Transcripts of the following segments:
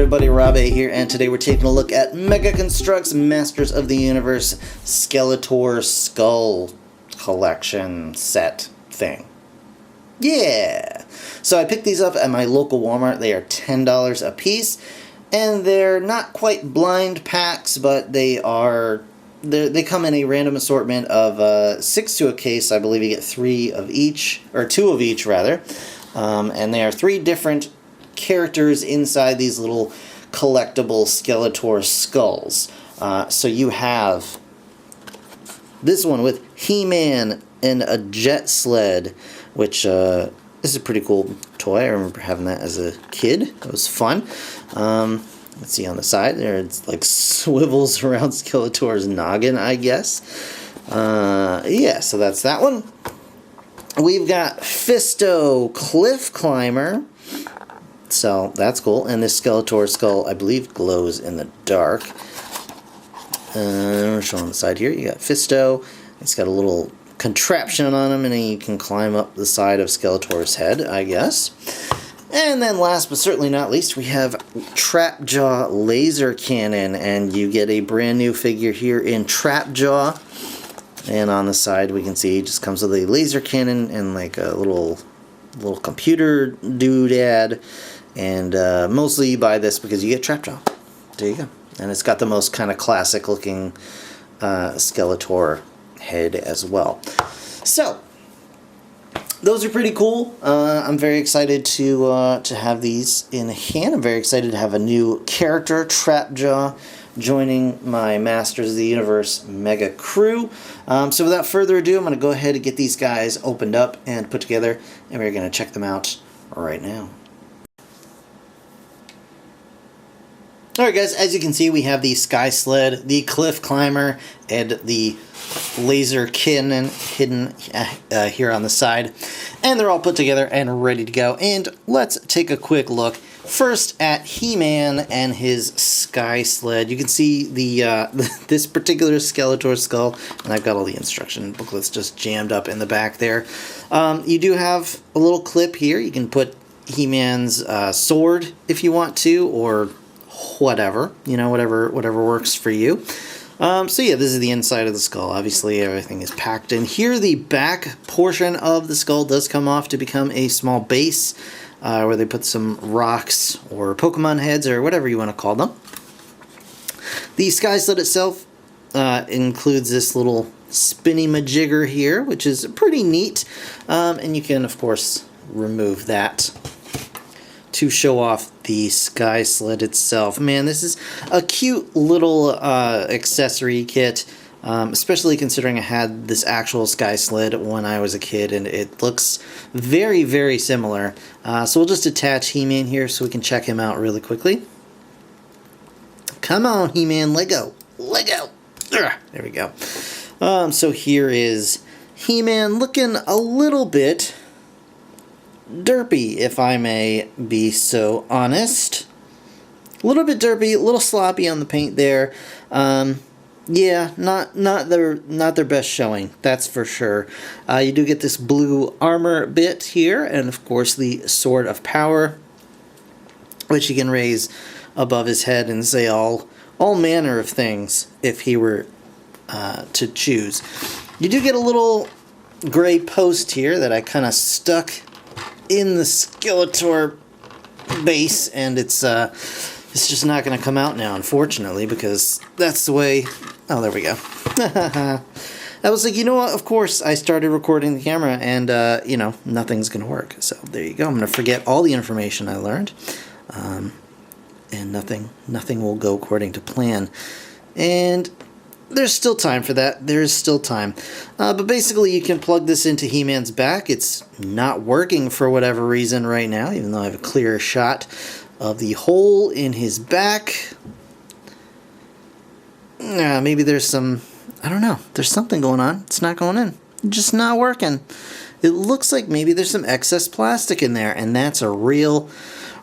everybody, Rob A here, and today we're taking a look at Mega Construx Masters of the Universe Skeletor Skull collection set thing. Yeah! So I picked these up at my local Walmart. They are $10 a piece, and they're not quite blind packs, but they come in a random assortment of 6 to a case. I believe you get 3 of each, or 2 of each rather, and they are 3 different characters inside these little collectible Skeletor skulls. So you have this one with He-Man and a jet sled, which this is a pretty cool toy. I remember having that as a kid. It was fun. Let's see on the side there, it's like swivels around Skeletor's noggin, I guess. Yeah, so that's that one. We've got Fisto Cliff Climber. So that's cool. And this Skeletor skull, I believe, glows in the dark. Show on the side here, you got Fisto. It's got a little contraption on him, and then you can climb up the side of Skeletor's head, I guess. And then last but certainly not least, we have Trapjaw Laser Cannon, and you get a brand new figure here in Trapjaw. And on the side we can see it just comes with a laser cannon and like a little computer doodad. And mostly you buy this because you get Trapjaw. There you go. And it's got the most kind of classic looking Skeletor head as well. So those are pretty cool. I'm very excited to have these in hand. I'm very excited to have a new character, Trapjaw, joining my Masters of the Universe Mega crew. So without further ado, I'm going to go ahead and get these guys opened up and put together, and we're going to check them out right now. Alright guys, as you can see, we have the Sky Sled, the Cliff Climber, and the Laser Cannon hidden here on the side. And they're all put together and ready to go. And let's take a quick look first at He-Man and his Sky Sled. You can see the this particular Skeletor skull, and I've got all the instruction booklets just jammed up in the back there. You do have a little clip here. You can put He-Man's sword if you want to, or whatever, you know, whatever works for you. So yeah, this is the inside of the skull. Obviously everything is packed in here. The back portion of the skull does come off to become a small base where they put some rocks or Pokemon heads or whatever you want to call them. The Sky Sled itself includes this little spinny majigger here, which is pretty neat, and you can of course remove that to show off the Sky Sled itself. Man, this is a cute little accessory kit, especially considering I had this actual Sky Sled when I was a kid, and it looks very, very similar. So we'll just attach He-Man here so we can check him out really quickly. Come on, He-Man, Lego! Lego! There we go. So here is He-Man, looking a little bit derpy, if I may be so honest. A little bit derpy, a little sloppy on the paint there. Yeah, not their best showing, that's for sure. You do get this blue armor bit here, and of course the Sword of Power, which you can raise above his head and say all manner of things if he were to choose. You do get a little gray post here that I kind of stuck in the Skeletor base, and it's just not going to come out now, unfortunately, because that's the way. Oh, there we go. I was like, you know what, of course I started recording the camera, and you know, nothing's going to work, so there you go. I'm going to forget all the information I learned, and nothing will go according to plan. And there's still time for that. There's still time. But basically, you can plug this into He-Man's back. It's not working for whatever reason right now, even though I have a clear shot of the hole in his back. Maybe there's some, I don't know. There's something going on. It's not going in. It's just not working. It looks like maybe there's some excess plastic in there, and that's a real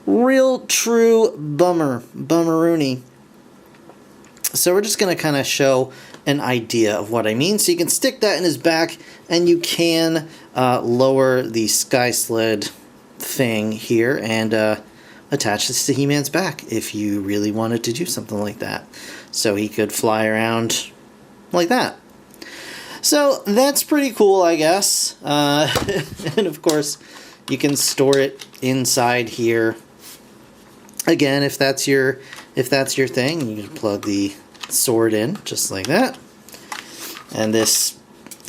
true bummeroony. So we're just going to kind of show an idea of what I mean. So you can stick that in his back, and you can lower the Sky Sled thing here, and attach this to He-Man's back if you really wanted to do something like that. So he could fly around like that. So that's pretty cool, I guess. And of course, you can store it inside here. Again, if that's your thing, you can plug the sword in just like that. And this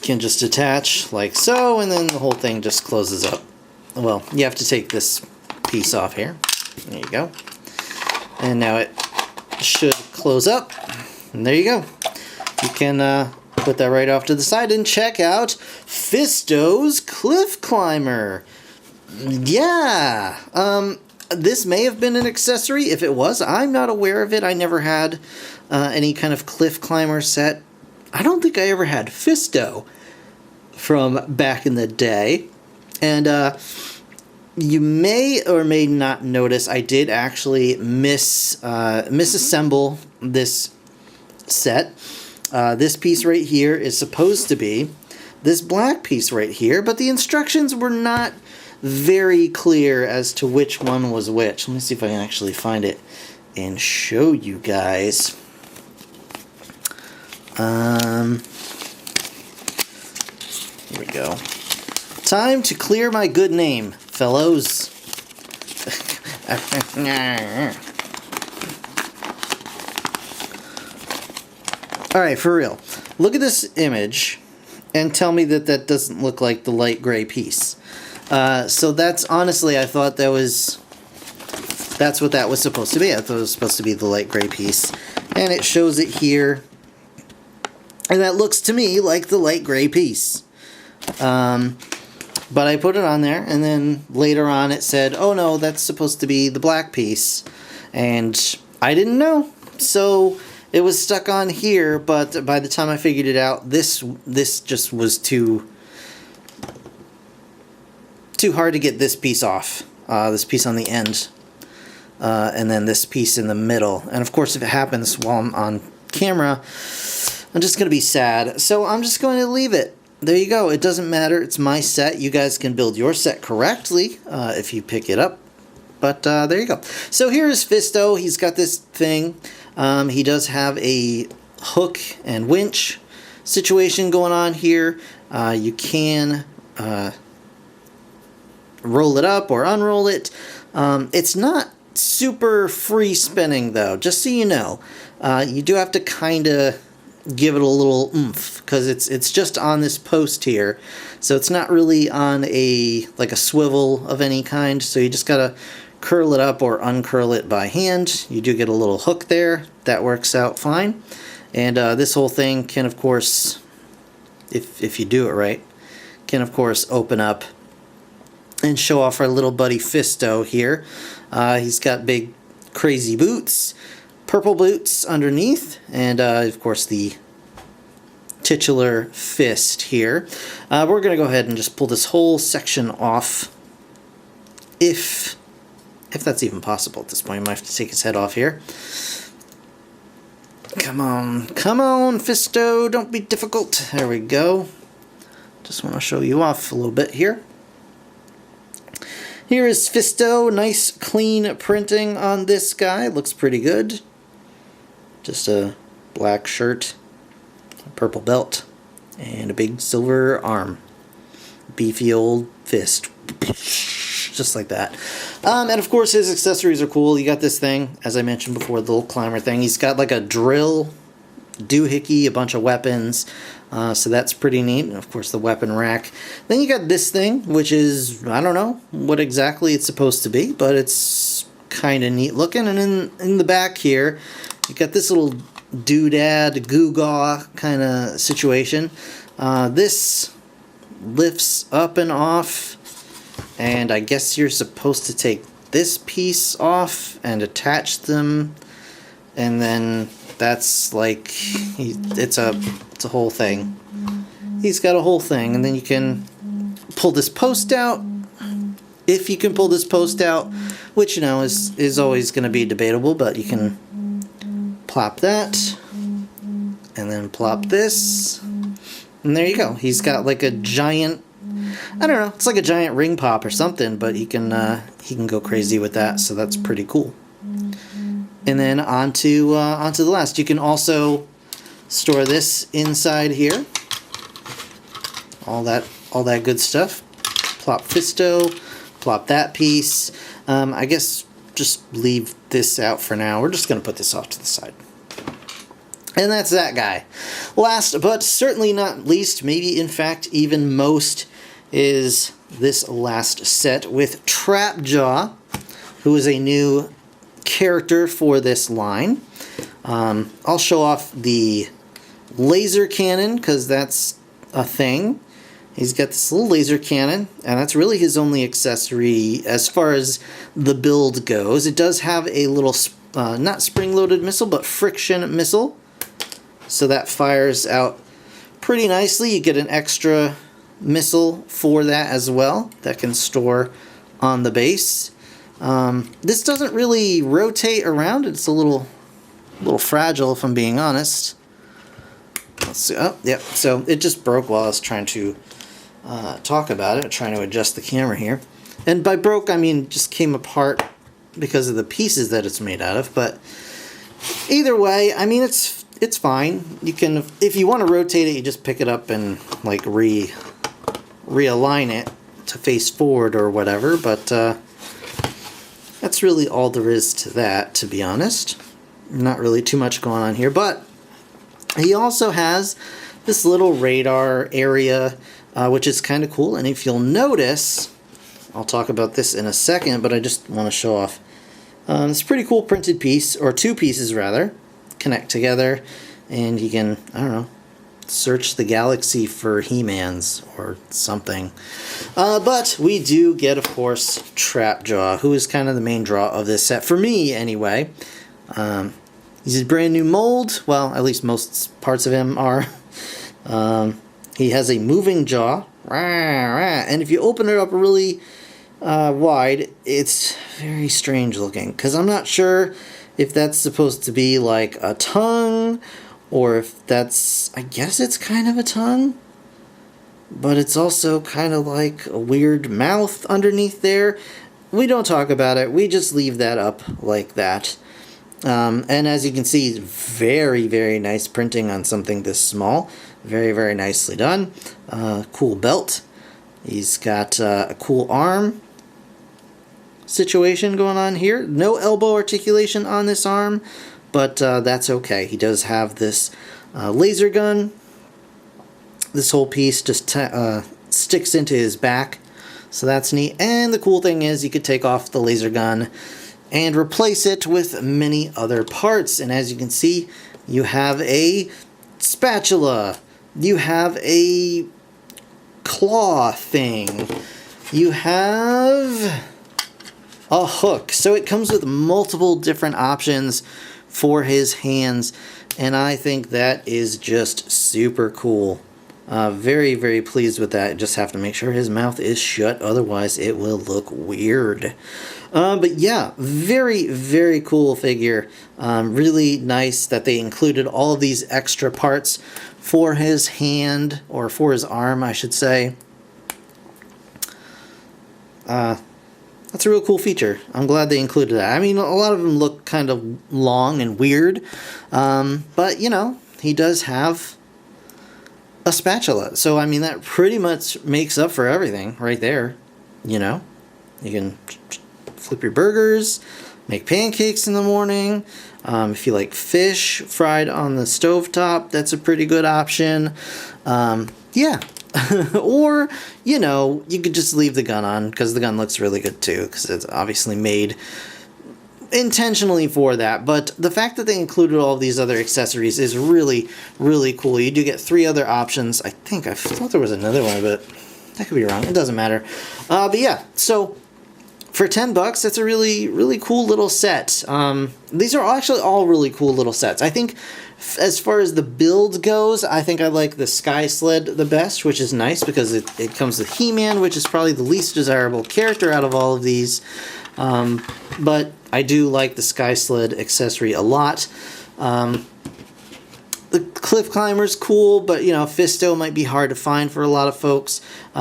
can just attach like so, and then the whole thing just closes up. Well, you have to take this piece off here. There you go. And now it should close up. And there you go. You can put that right off to the side and check out Fisto's Cliff Climber. Yeah. This may have been an accessory. If it was, I'm not aware of it. I never had any kind of Cliff Climber set. I don't think I ever had Fisto from back in the day. And you may or may not notice I did actually misassemble this set. This piece right here is supposed to be this black piece right here, but the instructions were not very clear as to which one was which. Let me see if I can actually find it and show you guys. Here we go. Time to clear my good name, fellows. Alright, for real. Look at this image and tell me that that doesn't look like the light gray piece. So that's honestly, I thought that's what that was supposed to be. I thought it was supposed to be the light gray piece. And it shows it here. And that looks to me like the light gray piece. But I put it on there, and then later on it said, oh no, that's supposed to be the black piece. And I didn't know. So it was stuck on here, but by the time I figured it out, this just was too hard to get this piece off. This piece on the end. And then this piece in the middle. And of course, if it happens while I'm on camera, I'm just going to be sad. So I'm just going to leave it. There you go. It doesn't matter. It's my set. You guys can build your set correctly if you pick it up. But there you go. So here is Fisto. He's got this thing. He does have a hook and winch situation going on here. You can roll it up or unroll it. It's not super free spinning though, just so you know. You do have to kind of give it a little oomph because it's just on this post here, so it's not really on a swivel of any kind, so you just gotta curl it up or uncurl it by hand. You do get a little hook there that works out fine, and this whole thing can, of course, if you do it right, can of course open up and show off our little buddy Fisto here. He's got big crazy boots, purple boots underneath, and of course the titular fist here. We're going to go ahead and just pull this whole section off, if that's even possible at this point. I might have to take his head off here. Come on, Fisto, don't be difficult. There we go. Just want to show you off a little bit here. Here is Fisto, nice clean printing on this guy, looks pretty good. Just a black shirt, a purple belt, and a big silver arm. Beefy old fist. Just like that. And of course his accessories are cool. You got this thing, as I mentioned before, the little climber thing. He's got like a drill, doohickey, a bunch of weapons. So that's pretty neat. And of course the weapon rack. Then you got this thing, which is, I don't know what exactly it's supposed to be, but it's kind of neat looking. And in the back here, you got this little doodad, goo-gaw kind of situation. This lifts up and off, and I guess you're supposed to take this piece off and attach them, and then that's like, it's a whole thing. He's got a whole thing, and then you can pull this post out, if you can pull this post out, which, you know, is always going to be debatable, but you can plop that, and then plop this, and there you go. He's got like a giant I don't know, it's like a giant ring pop or something, but he can go crazy with that, so that's pretty cool. And then onto the last. You can also store this inside here. All that good stuff. Plop Fisto, plop that piece. I guess just leave this out for now. We're just going to put this off to the side. And that's that guy. Last, but certainly not least, maybe in fact even most, is this last set with Trapjaw, who is a new character for this line. I'll show off the laser cannon because that's a thing. He's got this little laser cannon, and that's really his only accessory as far as the build goes. It does have a little, not spring-loaded missile, but friction missile. So that fires out pretty nicely. You get an extra missile for that as well that can store on the base. This doesn't really rotate around. It's a little fragile, if I'm being honest. Let's see. Oh, yeah. So it just broke while I was trying to talk about it, trying to adjust the camera here. And by broke, I mean just came apart because of the pieces that it's made out of. But either way, I mean it's fine. You can, if you want to rotate it, you just pick it up and like realign it to face forward or whatever. But that's really all there is to that, to be honest. Not really too much going on here, but he also has this little radar area, which is kind of cool. And if you'll notice, I'll talk about this in a second, but I just want to show off this pretty cool printed piece, or two pieces rather, connect together, and you can, I don't know, search the galaxy for He-Mans or something. But we do get, of course, Trapjaw, who is kind of the main draw of this set, for me anyway. He's a brand new mold. Well, at least most parts of him are. He has a moving jaw. And if you open it up really wide, it's very strange looking. Because I'm not sure if that's supposed to be like a tongue, or if that's, I guess it's kind of a tongue. But it's also kind of like a weird mouth underneath there. We don't talk about it. We just leave that up like that. And as you can see, very, very nice printing on something this small. Very, very nicely done. Cool belt. He's got a cool arm situation going on here. No elbow articulation on this arm, but that's okay. He does have this laser gun. This whole piece just sticks into his back, so that's neat. And the cool thing is you could take off the laser gun and replace it with many other parts. And as you can see, you have a spatula, you have a claw thing, you have a hook. So it comes with multiple different options for his hands, and I think that is just super cool. Very, very pleased with that. Just have to make sure his mouth is shut, otherwise it will look weird. But yeah, very, very cool figure. Really nice that they included all of these extra parts for his hand, or for his arm, I should say. That's a real cool feature. I'm glad they included that. I mean, a lot of them look kind of long and weird, but you know, he does have a spatula. So, I mean, that pretty much makes up for everything right there, you know? You can flip your burgers, make pancakes in the morning. If you like fish fried on the stovetop, that's a pretty good option. Yeah. Or, you know, you could just leave the gun on, because the gun looks really good too, because it's obviously made intentionally for that. But the fact that they included all of these other accessories is really, really cool. You do get 3 other options. I thought there was another one, but I could be wrong. It doesn't matter. But yeah, so for $10, that's a really, really cool little set. These are actually all really cool little sets. I think as far as the build goes, I think I like the Sky Sled the best, which is nice because it comes with He-Man, which is probably the least desirable character out of all of these. But I do like the Sky Sled accessory a lot. the cliff climber's cool, but you know, Fisto might be hard to find for a lot of folks,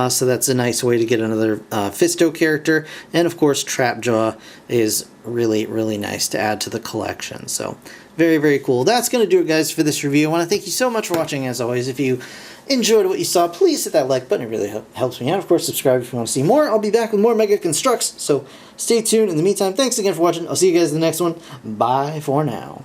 so that's a nice way to get another Fisto character. And of course, Trapjaw is really, really nice to add to the collection. So very, very cool. That's going to do it, guys, for this review. I want to thank you so much for watching, as always. If you enjoyed what you saw, please hit that like button. It really helps me out. Of course, subscribe if you want to see more. I'll be back with more Mega Construx, so stay tuned. In the meantime, thanks again for watching. I'll see you guys in the next one. Bye for now.